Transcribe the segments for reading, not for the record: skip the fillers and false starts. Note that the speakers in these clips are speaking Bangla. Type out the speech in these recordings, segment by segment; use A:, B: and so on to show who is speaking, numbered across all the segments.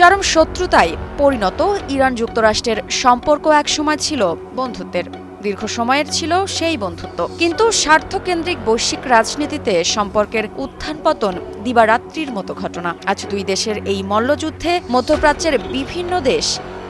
A: চরম শত্রুতায় পরিণত ইরান যুক্তরাষ্ট্রের সম্পর্ক একসময় ছিল বন্ধুত্বের। দীর্ঘ সময়ের ছিল সেই বন্ধুত্ব, কিন্তু স্বার্থকেন্দ্রিক বৈশ্বিক রাজনীতিতে সম্পর্কের উত্থান পতন দিবারাত্রির মতো ঘটনা। আজ দুই দেশের এই মল্লযুদ্ধে মধ্যপ্রাচ্যের বিভিন্ন দেশ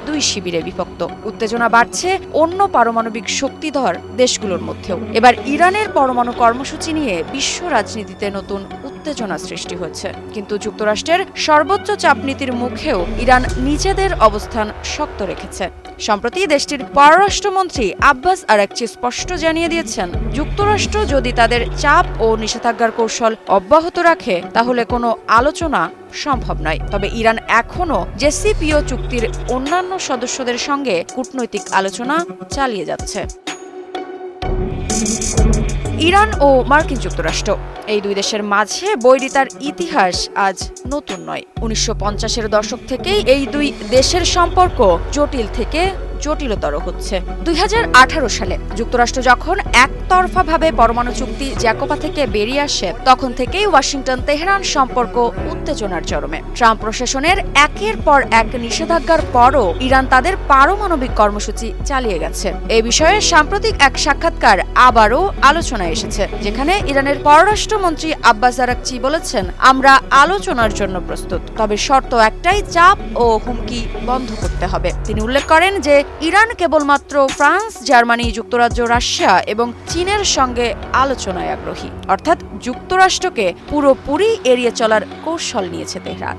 A: দুই শিবিরে বিভক্ত। উত্তেজনা বাড়ছে অন্য পারমাণবিক শক্তিধর দেশগুলোর মধ্যেও। এবার ইরানের পরমাণু কর্মসূচি নিয়ে বিশ্ব রাজনীতিতে নতুন উত্তেজনা সৃষ্টি হয়েছে। কিন্তু যুক্তরাষ্ট্রের সর্বোচ্চ চাপনীতির মুখেও ইরান নিজেদের অবস্থান শক্ত রেখেছে। সম্প্রতি দেশটির পররাষ্ট্রমন্ত্রী আব্বাস আরাকচি স্পষ্ট জানিয়ে দিয়েছেন, যুক্তরাষ্ট্র যদি তাদের চাপ ও নিষেধাজ্ঞার কৌশল অব্যাহত রাখে তাহলে কোনো আলোচনা সম্ভব নয়। তবে ইরান এখনও জেসিপিও চুক্তির অন্যান্য সদস্যদের সঙ্গে কূটনৈতিক আলোচনা চালিয়ে যাচ্ছে। ইরান ও মার্কিন যুক্তরাষ্ট্র এই দুই দেশের মাঝে বৈরিতার ইতিহাস আজ নতুন নয়। 1950-এর দশক থেকেই এই দুই দেশের সম্পর্ক জটিল থেকে জটিলতর হচ্ছে। 2018 সালে যুক্তরাষ্ট্র যখন একতরফাভাবে পরমাণু চুক্তি জ্যাকোবা থেকে বেরিয়ে আসে, তখন থেকেই ওয়াশিংটন তেহরান সম্পর্ক উত্তেজনার চরমে। ট্রাম্প প্রশাসনের একের পর এক নিষেধাজ্ঞার পরও ইরান তাদের পারমাণবিক কর্মসূচি চালিয়ে গেছে। এই বিষয়ে সাম্প্রতিক এক সাক্ষাৎকার আবারও আলোচনায় এসেছে, যেখানে ইরানের পররাষ্ট্রমন্ত্রী আব্বাস আরাকচি বলেছেন, আমরা আলোচনার জন্য প্রস্তুত, তবে শর্ত একটাই, চাপ ও হুমকি বন্ধ করতে হবে। তিনি উল্লেখ করেন যে ইরান কেবলমাত্র ফ্রান্স, জার্মানি, যুক্তরাজ্য, রাশিয়া এবং চীনের সঙ্গে আলোচনায় আগ্রহী, অর্থাৎ যুক্তরাষ্ট্রকে পুরোপুরি এড়িয়ে চলার কৌশল নিয়েছে তেহরান।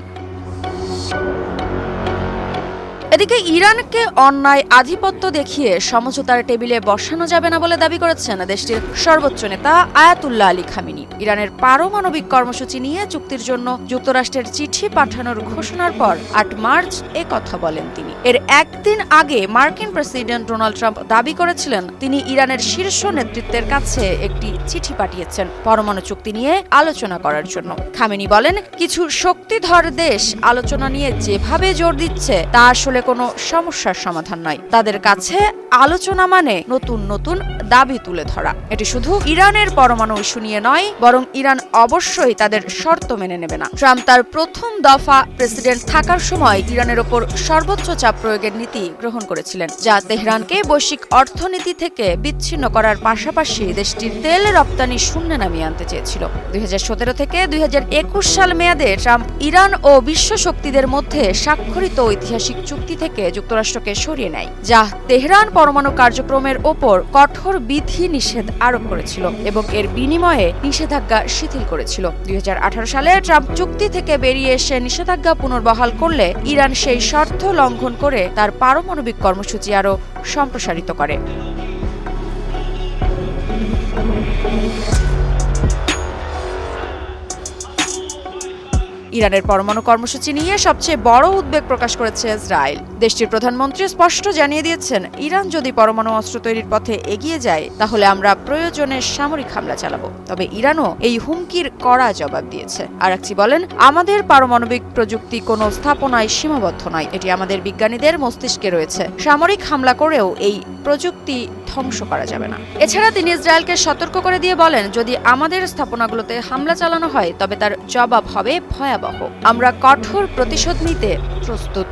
A: এদিকে ইরানকে অন্যায় আধিপত্য দেখিয়ে সমঝোতার টেবিলে বসানো যাবে না বলে দাবি করেছেন দেশটির সর্বোচ্চ নেতা আয়াতুল্লাহ আলী খামেনি। ইরানের পারমাণবিক কর্মসূচি নিয়ে চুক্তির জন্য যুক্তরাষ্ট্রের চিঠি পাঠানোর ঘোষণার পর 8 মার্চ কথা বলেন তিনি। এর একদিন আগে মার্কিন প্রেসিডেন্ট ডোনাল্ড ট্রাম্প দাবি করেছিলেন তিনি ইরানের শীর্ষ নেতৃত্বের কাছে একটি চিঠি পাঠিয়েছেন পরমাণু চুক্তি নিয়ে আলোচনা করার জন্য। খামেনি বলেন, কিছু শক্তিধর দেশ আলোচনা নিয়ে যেভাবে জোর দিচ্ছে তা আসলে কোনো সমস্যার সমাধান নয়। তাদের কাছে আলোচনা মানে নতুন নতুন দাবি তুলে ধরা। এটি শুধু ইরানের পরমাণু ইস্যু নিয়ে নয়, বরং ইরান অবশ্যই তাদের শর্ত মেনে নেবে না। ট্রাম্প তার প্রথম দফা প্রেসিডেন্ট থাকার সময় ইরানের ওপর সর্বোচ্চ চাপ প্রয়োগের নীতি গ্রহণ করেছিলেন, যা তেহরানকে বৈশ্বিক অর্থনীতি থেকে বিচ্ছিন্ন করার পাশাপাশি দেশটির তেল রপ্তানি শূন্যে নামিয়ে আনতে চেয়েছিল। 2017 থেকে 2021 সাল মেয়াদে ট্রাম্প ইরান ও বিশ্ব শক্তিদের মধ্যে স্বাক্ষরিত ঐতিহাসিক চুক্তি থেকে যুক্তরাষ্ট্রকে সরিয়ে নেয়, যা তেহরান পরমাণু কার্যক্রমের ওপর কঠোর বিধি নিষেধ আরোপ করেছিল এবং এর বিনিময়ে নিষেধাজ্ঞা শিথিল করেছিল। 2018 সালে ট্রাম্প চুক্তি থেকে বেরিয়ে এসে নিষেধাজ্ঞা পুনর্বহাল করলে ইরান সেই শর্ত লঙ্ঘন করে তার পারমাণবিক কর্মসূচি আরও সম্প্রসারিত করে। ইরানের পরমাণু কর্মসূচি নিয়ে সবচেয়ে বড় উদ্বেগ প্রকাশ করেছে ইসরায়েল। দেশটির প্রধানমন্ত্রী স্পষ্ট জানিয়ে দিয়েছেন, ইরান যদি পরমাণু অস্ত্র তৈরির পথে এগিয়ে যায় তাহলে আমরা প্রয়োজনে সামরিক হামলা চালাবো। তবে ইরানও এই হুমকির কড়া জবাব দিয়েছে। আরাকচি বলেন, আমাদের পারমাণবিক প্রযুক্তি কোনো স্থাপনায় সীমাবদ্ধ নয়, এটি আমাদের বিজ্ঞানীদের মস্তিষ্কে রয়েছে। সামরিক হামলা করেও এই প্রযুক্তি ধ্বংস করা যাবে না। এছাড়া তিনি ইসরায়েলকে সতর্ক করে দিয়ে বলেন, যদি আমাদের স্থাপনাগুলোতে হামলা চালানো হয় তবে তার জবাব হবে ভয়াবহ। আমরা কঠোর প্রতিশোধ নিতে প্রস্তুত।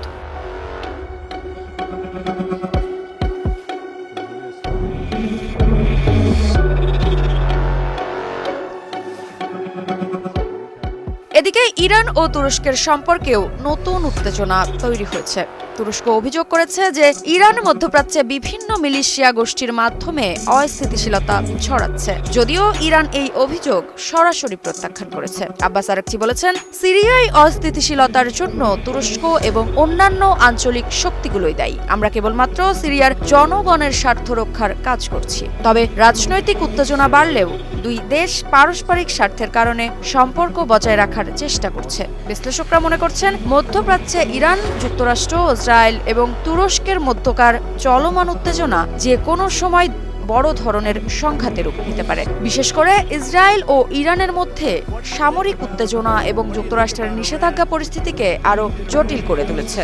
A: এদিকে ইরান ও তুরস্কের সম্পর্কেও নতুন উত্তেজনা তৈরি হয়েছে। তুরস্ক অভিযোগ করেছে যে ইরান মধ্যপ্রাচ্যে বিভিন্ন মিলিশিয়া গোষ্ঠীর মাধ্যমে অস্থিতিশীলতা ছড়াচ্ছে, যদিও ইরান এই অভিযোগ সরাসরি প্রত্যাখ্যান করেছে। আব্বাস আরাকচি বলেছেন, সিরিয়ায় অস্থিতিশীলতার জন্য তুরস্ক এবং অন্যান্য আঞ্চলিক শক্তিগুলোই দায়ী। আমরা কেবলমাত্র সিরিয়ার জনগণের স্বার্থ রক্ষার কাজ করছি। তবে রাজনৈতিক উত্তেজনা বাড়লেও দুই দেশ পারস্পরিক স্বার্থের কারণে সম্পর্ক বজায় রাখার চেষ্টা করছে। বিশ্লেষকরা মনে করছেন, মধ্যপ্রাচ্যে ইরান, যুক্তরাষ্ট্র, ইসরায়েল এবং তুরস্কের মধ্যকার চলমান উত্তেজনা যে কোনো সময় বড় ধরনের সংঘাতের রূপ নিতে পারে। বিশেষ করে ইসরায়েল ও ইরানের মধ্যে সামরিক উত্তেজনা এবং যুক্তরাষ্ট্রের নিষেধাজ্ঞা পরিস্থিতিকে আরও জটিল করে তুলেছে।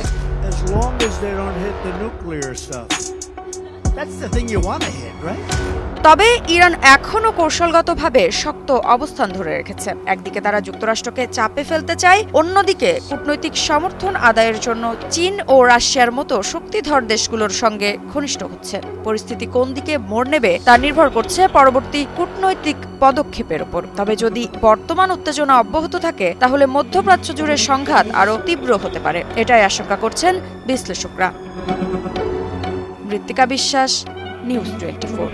B: That's the thing you want to hit, right?
A: তবে ইরান এখনও কৌশলগতভাবে শক্ত অবস্থান ধরে রেখেছে। একদিকে তারা যুক্তরাষ্ট্রকে চাপে ফেলতে চায়, অন্যদিকে কূটনৈতিক সমর্থন আদায়ের জন্য চীন ও রাশিয়ার মতো শক্তিধর দেশগুলোর সঙ্গে ঘনিষ্ঠ হচ্ছে। পরিস্থিতি কোন দিকে মোড় নেবে তা নির্ভর করছে পরবর্তী কূটনৈতিক পদক্ষেপের উপর। তবে যদি বর্তমান উত্তেজনা অব্যাহত থাকে তাহলে মধ্যপ্রাচ্য জুড়ে সংঘাত আরও তীব্র হতে পারে, এটাই আশঙ্কা করছেন বিশ্লেষকরা। মৃত্তিকা বিশ্বাস, নিউজ 24।